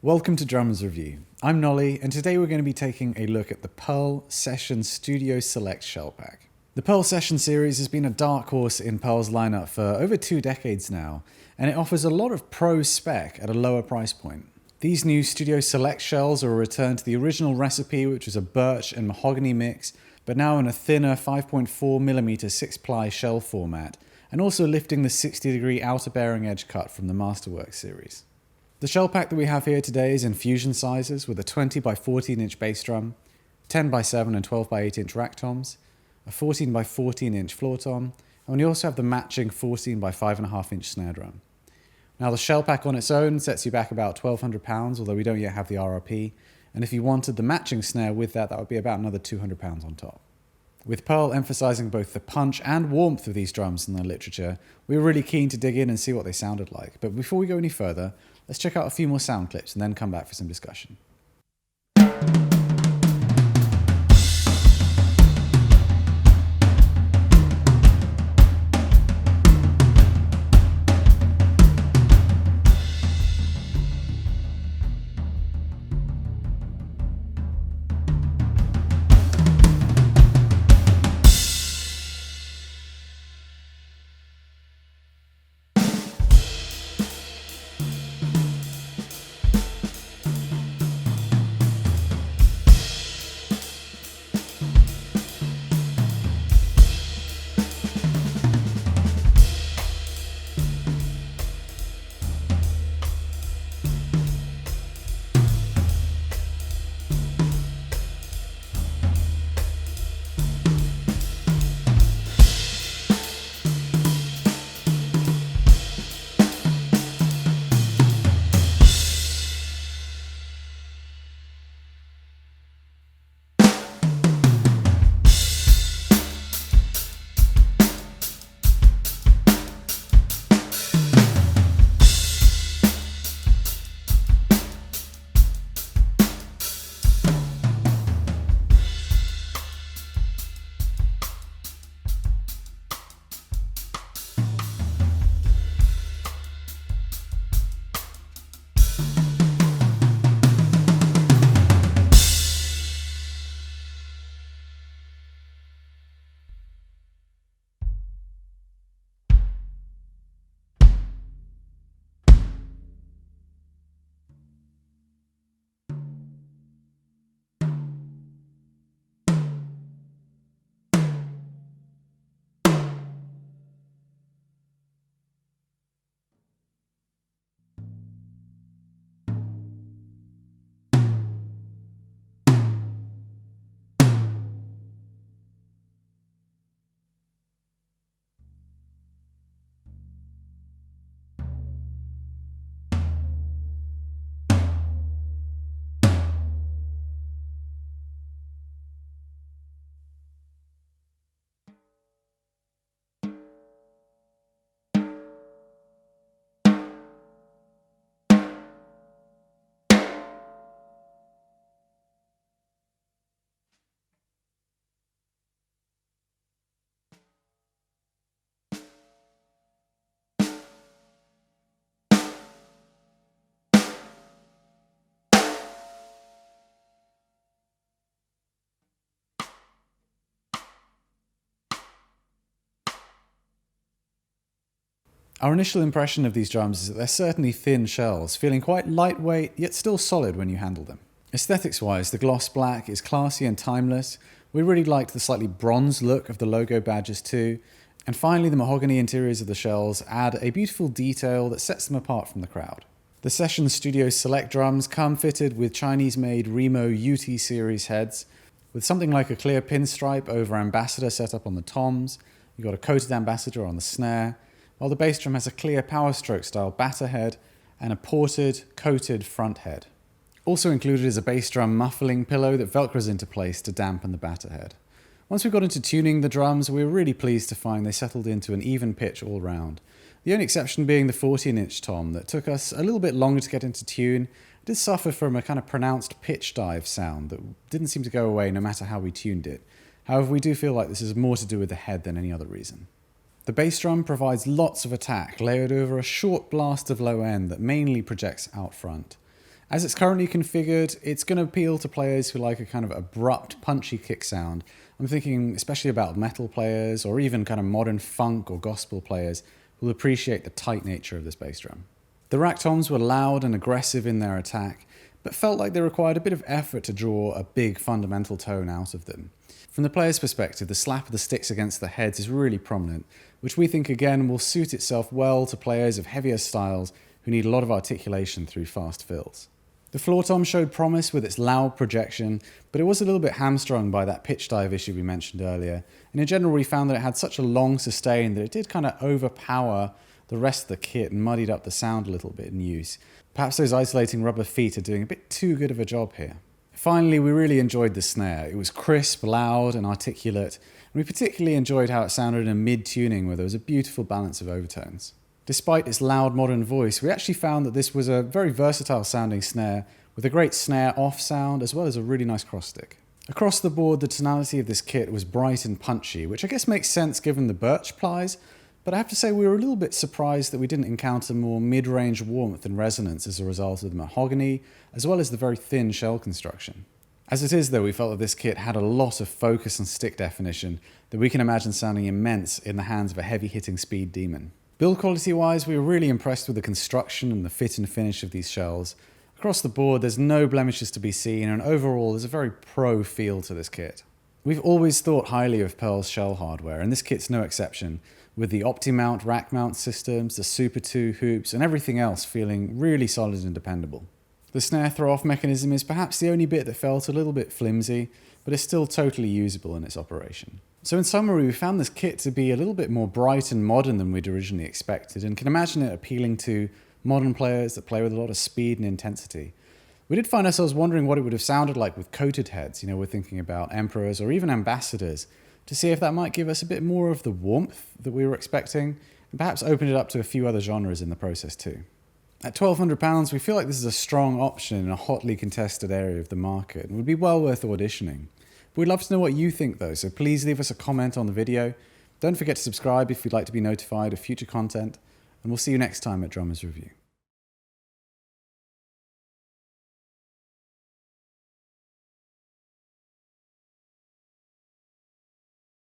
Welcome to Drummers Review. I'm Nolly, and today we're going to be taking a look at the Pearl Session Studio Select Shell Pack. The Pearl Session series has been a dark horse in Pearl's lineup for over 2 decades now, and it offers a lot of pro spec at a lower price point. These new Studio Select shells are a return to the original recipe, which was a birch and mahogany mix, but now in a thinner 5.4mm 6-ply shell format, and also lifting the 60-degree outer bearing edge cut from the Masterwork series. The shell pack that we have here today is in fusion sizes with a 20 by 14 inch bass drum, 10 by 7 and 12 by 8 inch rack toms, a 14 by 14 inch floor tom, and we also have the matching 14 by 5.5 inch snare drum. Now the shell pack on its own sets you back about £1,200, although we don't yet have the RRP, and if you wanted the matching snare with that would be about another £200 on top. With Pearl emphasizing both the punch and warmth of these drums in their literature, we were really keen to dig in and see what they sounded like. But before we go any further, let's check out a few more sound clips and then come back for some discussion. Our initial impression of these drums is that they're certainly thin shells, feeling quite lightweight yet still solid when you handle them. Aesthetics-wise, the gloss black is classy and timeless. We really liked the slightly bronze look of the logo badges too. And finally, the mahogany interiors of the shells add a beautiful detail that sets them apart from the crowd. The Session Studio Select drums come fitted with Chinese-made Remo UT series heads, with something like a clear pinstripe over ambassador set up on the toms. You've got a coated ambassador on the snare, while the bass drum has a clear power stroke style batter head and a ported, coated front head. Also included is a bass drum muffling pillow that velcros into place to dampen the batter head. Once we got into tuning the drums, we were really pleased to find they settled into an even pitch all round. The only exception being the 14-inch tom that took us a little bit longer to get into tune. It did suffer from a kind of pronounced pitch dive sound that didn't seem to go away no matter how we tuned it. However, we do feel like this is more to do with the head than any other reason. The bass drum provides lots of attack layered over a short blast of low end that mainly projects out front. As it's currently configured, it's going to appeal to players who like a kind of abrupt, punchy kick sound. I'm thinking especially about metal players or even kind of modern funk or gospel players who will appreciate the tight nature of this bass drum. The rack toms were loud and aggressive in their attack, but felt like they required a bit of effort to draw a big fundamental tone out of them. From the player's perspective, the slap of the sticks against the heads is really prominent, which we think again will suit itself well to players of heavier styles who need a lot of articulation through fast fills. The floor tom showed promise with its loud projection, but it was a little bit hamstrung by that pitch dive issue we mentioned earlier, and in general we found that it had such a long sustain that it did kind of overpower the rest of the kit and muddied up the sound a little bit in use. Perhaps those isolating rubber feet are doing a bit too good of a job here. Finally, we really enjoyed the snare. It was crisp, loud and articulate, and we particularly enjoyed how it sounded in a mid-tuning where there was a beautiful balance of overtones. Despite its loud modern voice, we actually found that this was a very versatile sounding snare with a great snare off sound as well as a really nice cross stick. Across the board, the tonality of this kit was bright and punchy, which I guess makes sense given the birch plies, but I have to say we were a little bit surprised that we didn't encounter more mid-range warmth and resonance as a result of the mahogany, as well as the very thin shell construction. As it is though, we felt that this kit had a lot of focus and stick definition that we can imagine sounding immense in the hands of a heavy-hitting speed demon. Build quality-wise, we were really impressed with the construction and the fit and finish of these shells. Across the board, there's no blemishes to be seen, and overall, there's a very pro feel to this kit. We've always thought highly of Pearl's shell hardware, and this kit's no exception, with the OptiMount rack mount systems, the Super 2 hoops, and everything else feeling really solid and dependable. The snare throw-off mechanism is perhaps the only bit that felt a little bit flimsy, but it's still totally usable in its operation. So in summary, we found this kit to be a little bit more bright and modern than we'd originally expected, and can imagine it appealing to modern players that play with a lot of speed and intensity. We did find ourselves wondering what it would have sounded like with coated heads, we're thinking about Emperors or even Ambassadors, to see if that might give us a bit more of the warmth that we were expecting, and perhaps open it up to a few other genres in the process too. At £1,200, we feel like this is a strong option in a hotly contested area of the market, and would be well worth auditioning. But we'd love to know what you think though, so please leave us a comment on the video. Don't forget to subscribe if you'd like to be notified of future content, and we'll see you next time at Drummers Review.